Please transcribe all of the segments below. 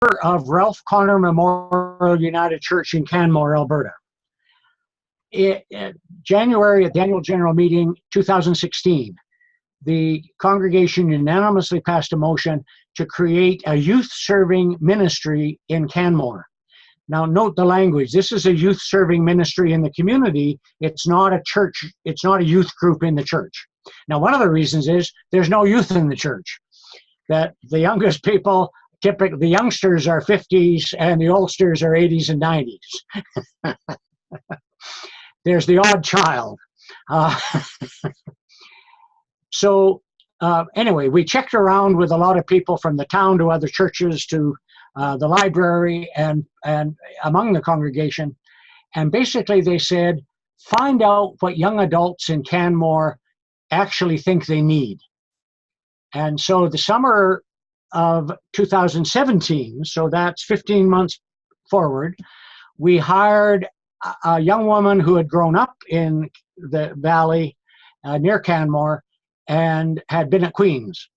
of Ralph Connor Memorial United Church in Canmore, Alberta. January at the annual general meeting 2016, the congregation unanimously passed a motion to create a youth-serving ministry in Canmore. Now, note the language. This is a youth-serving ministry in the community. It's not a church. It's not a youth group in the church. Now, one of the reasons is there's no youth in the church. That the youngest people, typically the youngsters are 50s and the oldsters are 80s and 90s. There's the odd child. Anyway, we checked around with a lot of people from the town to other churches to the library and among the congregation. And basically they said, find out what young adults in Canmore actually think they need. And so the summer of 2017, so that's 15 months forward, we hired a young woman who had grown up in the valley near Canmore and had been at Queen's.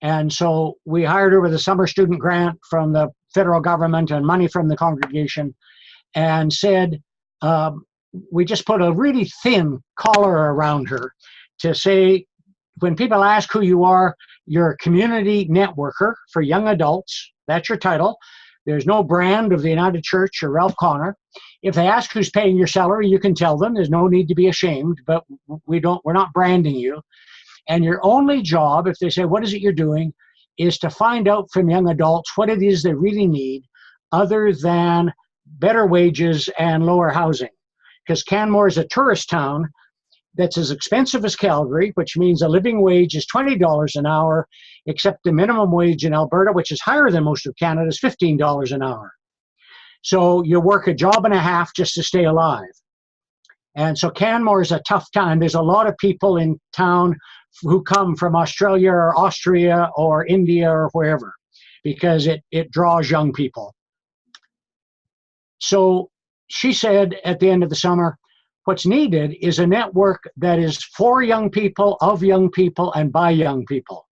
And so we hired her with a summer student grant from the federal government and money from the congregation, and said, we just put a really thin collar around her to say, when people ask who you are, you're a community networker for young adults. That's your title. There's no brand of the United Church or Ralph Connor. If they ask who's paying your salary, you can tell them. There's no need to be ashamed, but we're not branding you. And your only job, if they say, what is it you're doing, is to find out from young adults what it is they really need other than better wages and lower housing. Because Canmore is a tourist town that's as expensive as Calgary, which means a living wage is $20 an hour, except the minimum wage in Alberta, which is higher than most of Canada, is $15 an hour. So you work a job and a half just to stay alive. And so Canmore is a tough time. There's a lot of people in town who come from Australia or Austria or India or wherever, because it draws young people. So she said at the end of the summer, what's needed is a network that is for young people, of young people, and by young people.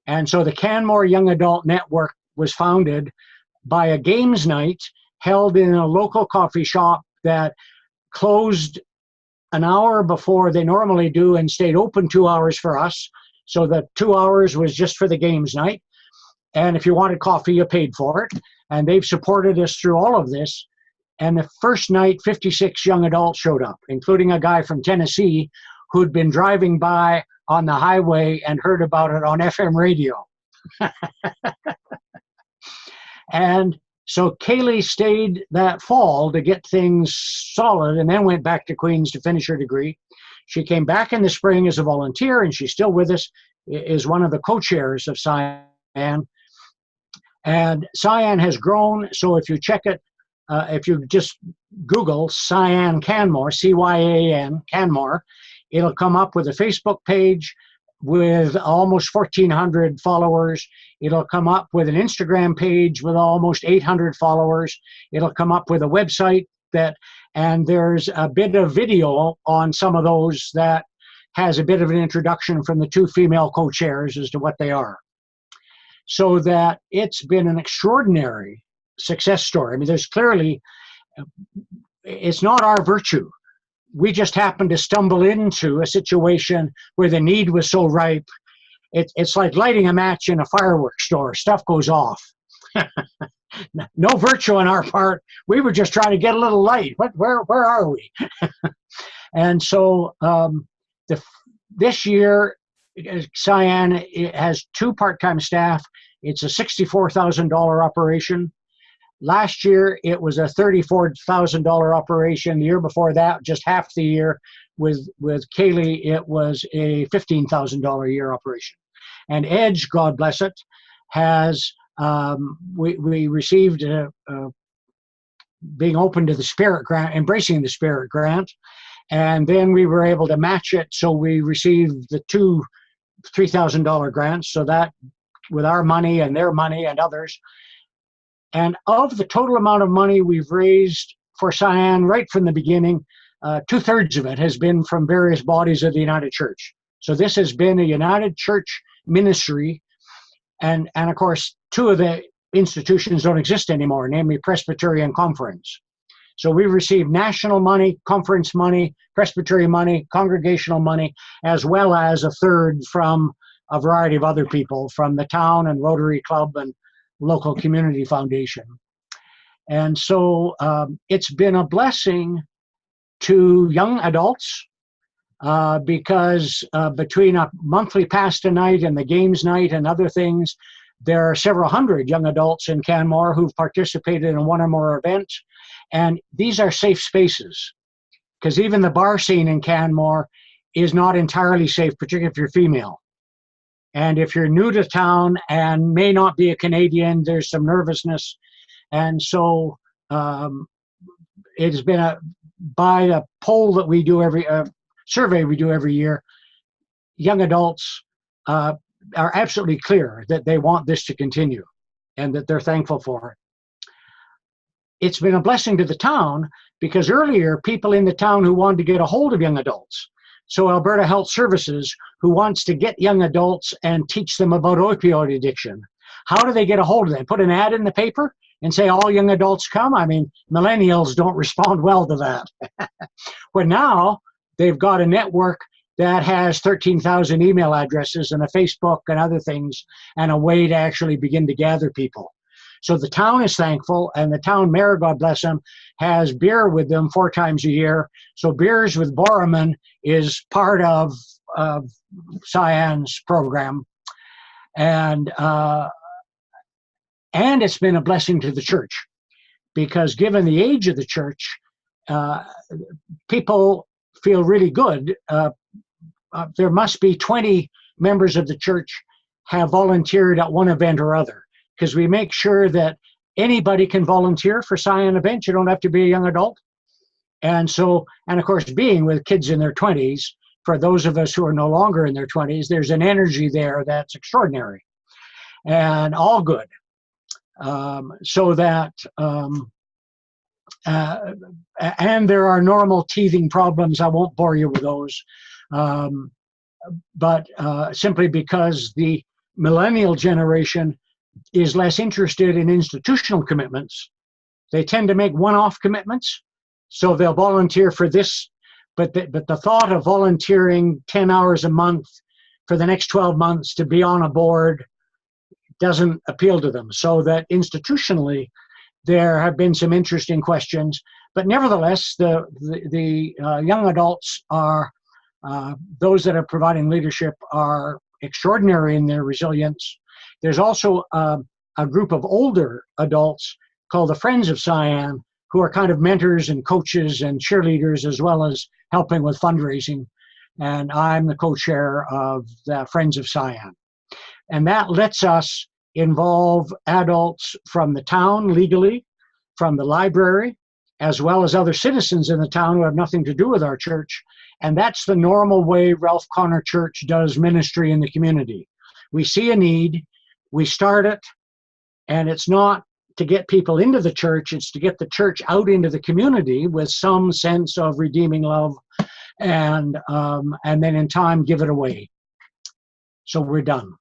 And so the Canmore Young Adult Network was founded by a games night held in a local coffee shop that closed an hour before they normally do and stayed open 2 hours for us. So the 2 hours was just for the games night. And if you wanted coffee, you paid for it. And they've supported us through all of this. And the first night, 56 young adults showed up, including a guy from Tennessee who'd been driving by on the highway and heard about it on FM radio. And so Kaylee stayed that fall to get things solid and then went back to Queen's to finish her degree. She came back in the spring as a volunteer, and she's still with us, is one of the co-chairs of Cyan. And Cyan has grown, so if you check it, if you just Google Cyan Canmore, C-Y-A-N, Canmore, it'll come up with a Facebook page with almost 1,400 followers. It'll come up with an Instagram page with almost 800 followers. It'll come up with a website and there's a bit of video on some of those that has a bit of an introduction from the two female co-chairs as to what they are. So that it's been an extraordinary success story. I mean, there's clearly, it's not our virtue. We just happened to stumble into a situation where the need was so ripe. It's like lighting a match in a fireworks store. Stuff goes off. No virtue on our part. We were just trying to get a little light. Where are we? And so this year, Cyan has 2 part-time staff. It's a $64,000 operation. Last year, it was a $34,000 operation. The year before that, just half the year, with Kaylee, it was a $15,000 a year operation. And EDGEy, God bless it, has, we received being open to the Spirit grant, embracing the Spirit grant, and then we were able to match it, so we received the 2 $3,000 grants, so that with our money and their money and others. And of the total amount of money we've raised for Cyan right from the beginning, 2/3 of it has been from various bodies of the United Church. So this has been a United Church ministry. And of course, 2 of the institutions don't exist anymore, namely Presbyterian Conference. So we receive national money, conference money, Presbyterian money, congregational money, as well as a third from a variety of other people from the town and Rotary Club and local community foundation. And so it's been a blessing to young adults because between a monthly pasta night and the games night and other things, there are several hundred young adults in Canmore who've participated in one or more events. And these are safe spaces, because even the bar scene in Canmore is not entirely safe, particularly if you're female. And if you're new to town and may not be a Canadian, there's some nervousness. And so it's been by a poll that we do survey we do every year, young adults are absolutely clear that they want this to continue and that they're thankful for it. It's been a blessing to the town because earlier people in the town who wanted to get a hold of young adults. So Alberta Health Services, who wants to get young adults and teach them about opioid addiction. How do they get a hold of them? Put an ad in the paper and say all young adults come? I mean, millennials don't respond well to that. But now they've got a network that has 13,000 email addresses and a Facebook and other things and a way to actually begin to gather people. So the town is thankful, and the town mayor, God bless him, has beer with them 4 times a year. So Beers with Borman is part of Cyan's program. And it's been a blessing to the church because given the age of the church, people feel really good. There must be 20 members of the church have volunteered at one event or other, because we make sure that anybody can volunteer for Cyan events. You don't have to be a young adult. And so, and of course, being with kids in their 20s, for those of us who are no longer in their 20s, there's an energy there that's extraordinary and all good. So that, and there are normal teething problems. I won't bore you with those. But simply because the millennial generation is less interested in institutional commitments. They tend to make one-off commitments, so they'll volunteer for this, but the thought of volunteering 10 hours a month for the next 12 months to be on a board doesn't appeal to them. So that institutionally, there have been some interesting questions, but nevertheless, the young adults are, those that are providing leadership are extraordinary in their resilience. There's also a group of older adults called the Friends of Cyan, who are kind of mentors and coaches and cheerleaders, as well as helping with fundraising. And I'm the co-chair of the Friends of Cyan. And that lets us involve adults from the town legally, from the library, as well as other citizens in the town who have nothing to do with our church. And that's the normal way Ralph Connor Church does ministry in the community. We see a need, we start it, and it's not to get people into the church, it's to get the church out into the community with some sense of redeeming love, and then in time give it away. So we're done.